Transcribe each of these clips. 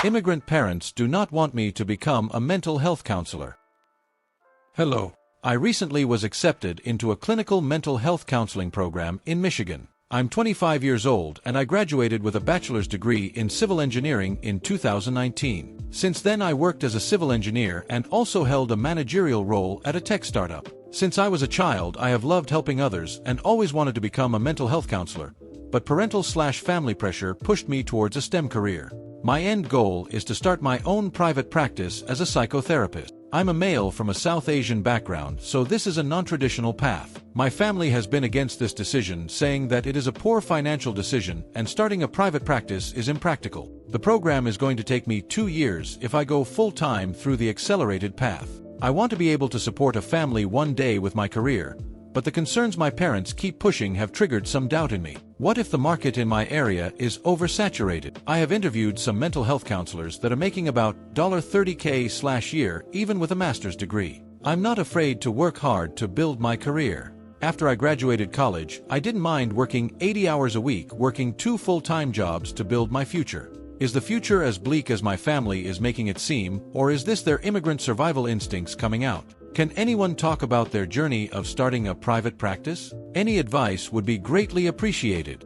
Immigrant parents do not want me to become a mental health counselor. Hello. I recently was accepted into a clinical mental health counseling program in Michigan. I'm 25 years old and I graduated with a bachelor's degree in civil engineering in 2019. Since then I worked as a civil engineer and also held a managerial role at a tech startup. Since I was a child I have loved helping others and always wanted to become a mental health counselor, but parental/family pressure pushed me towards a STEM career. My end goal is to start my own private practice as a psychotherapist. I'm a male from a South Asian background, so this is a non-traditional path. My family has been against this decision, saying that it is a poor financial decision and starting a private practice is impractical. The program is going to take me 2 years if I go full-time through the accelerated path. I want to be able to support a family one day with my career, but the concerns my parents keep pushing have triggered some doubt in me. What if the market in my area is oversaturated? I have interviewed some mental health counselors that are making about $30K/year even with a master's degree. I'm not afraid to work hard to build my career. After I graduated college, I didn't mind working 80 hours a week, working 2 full-time jobs to build my future. Is the future as bleak as my family is making it seem, or is this their immigrant survival instincts coming out? Can anyone talk about their journey of starting a private practice? Any advice would be greatly appreciated.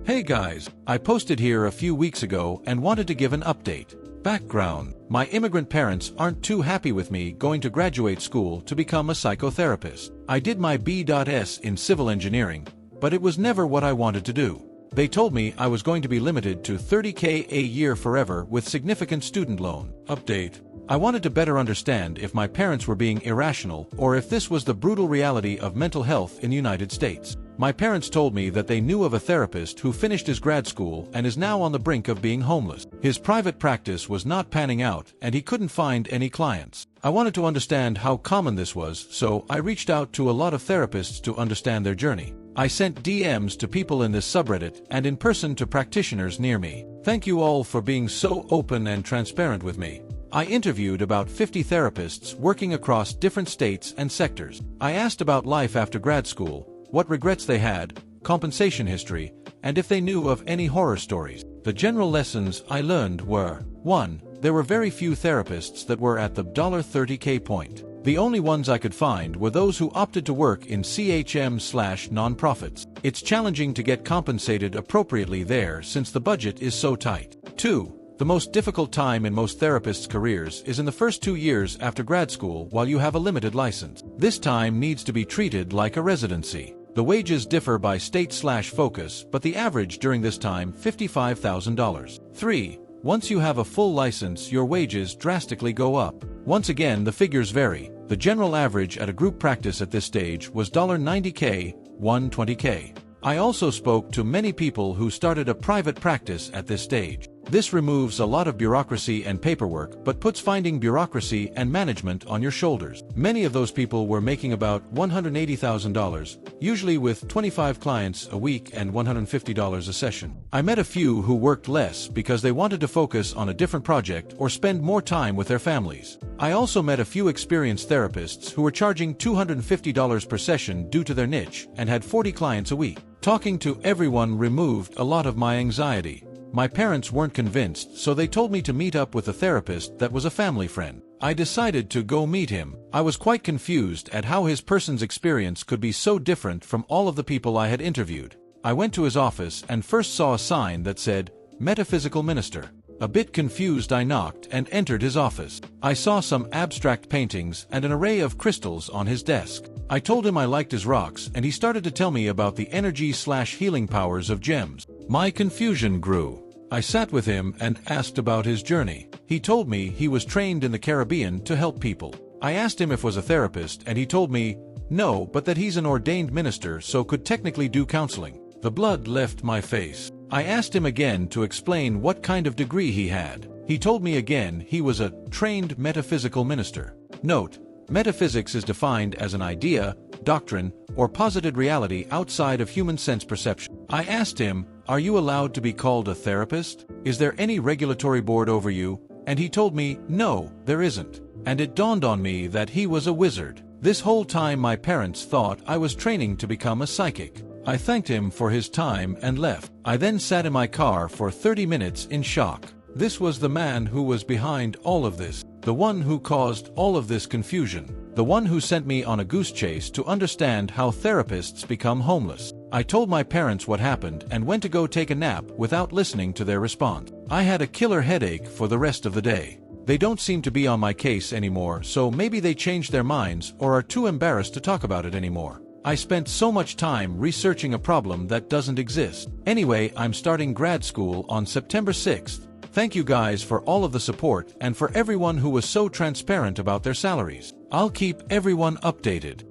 Hey guys, I posted here a few weeks ago and wanted to give an update. Background: my immigrant parents aren't too happy with me going to graduate school to become a psychotherapist. I did my B.S. in civil engineering, but it was never what I wanted to do. They told me I was going to be limited to $30K a year forever with significant student loan. Update: I wanted to better understand if my parents were being irrational or if this was the brutal reality of mental health in the United States. My parents told me that they knew of a therapist who finished his grad school and is now on the brink of being homeless. His private practice was not panning out and he couldn't find any clients. I wanted to understand how common this was, so I reached out to a lot of therapists to understand their journey. I sent DMs to people in this subreddit and in person to practitioners near me. Thank you all for being so open and transparent with me. I interviewed about 50 therapists working across different states and sectors. I asked about life after grad school, what regrets they had, compensation history, and if they knew of any horror stories. The general lessons I learned were: 1. There were very few therapists that were at the $30K point. The only ones I could find were those who opted to work in CHM/nonprofits. It's challenging to get compensated appropriately there since the budget is so tight. 2. The most difficult time in most therapists' careers is in the first 2 years after grad school while you have a limited license. This time needs to be treated like a residency. The wages differ by state/focus, but the average during this time $55,000. 3. Once you have a full license, your wages drastically go up. Once again, the figures vary. The general average at a group practice at this stage was $90K, $120K. I also spoke to many people who started a private practice at this stage. This removes a lot of bureaucracy and paperwork, but puts finding bureaucracy and management on your shoulders. Many of those people were making about $180,000, usually with 25 clients a week and $150 a session. I met a few who worked less because they wanted to focus on a different project or spend more time with their families. I also met a few experienced therapists who were charging $250 per session due to their niche and had 40 clients a week. Talking to everyone removed a lot of my anxiety. My parents weren't convinced, so they told me to meet up with a therapist that was a family friend. I decided to go meet him. I was quite confused at how his person's experience could be so different from all of the people I had interviewed. I went to his office and first saw a sign that said, "Metaphysical Minister." A bit confused, I knocked and entered his office. I saw some abstract paintings and an array of crystals on his desk. I told him I liked his rocks and he started to tell me about the energy/healing powers of gems. My confusion grew. I sat with him and asked about his journey. He told me he was trained in the Caribbean to help people. I asked him if he was a therapist and he told me no, but that he's an ordained minister so could technically do counseling. The blood left my face. I asked him again to explain what kind of degree he had. He told me again he was a trained metaphysical minister. Note: metaphysics is defined as an idea, doctrine, or posited reality outside of human sense perception. I asked him, "Are you allowed to be called a therapist? Is there any regulatory board over you?" And he told me, "No, there isn't." And it dawned on me that he was a wizard. This whole time my parents thought I was training to become a psychic. I thanked him for his time and left. I then sat in my car for 30 minutes in shock. This was the man who was behind all of this, the one who caused all of this confusion, the one who sent me on a goose chase to understand how therapists become homeless. I told my parents what happened and went to go take a nap without listening to their response. I had a killer headache for the rest of the day. They don't seem to be on my case anymore, so maybe they changed their minds or are too embarrassed to talk about it anymore. I spent so much time researching a problem that doesn't exist. Anyway, I'm starting grad school on September 6th. Thank you guys for all of the support and for everyone who was so transparent about their salaries. I'll keep everyone updated.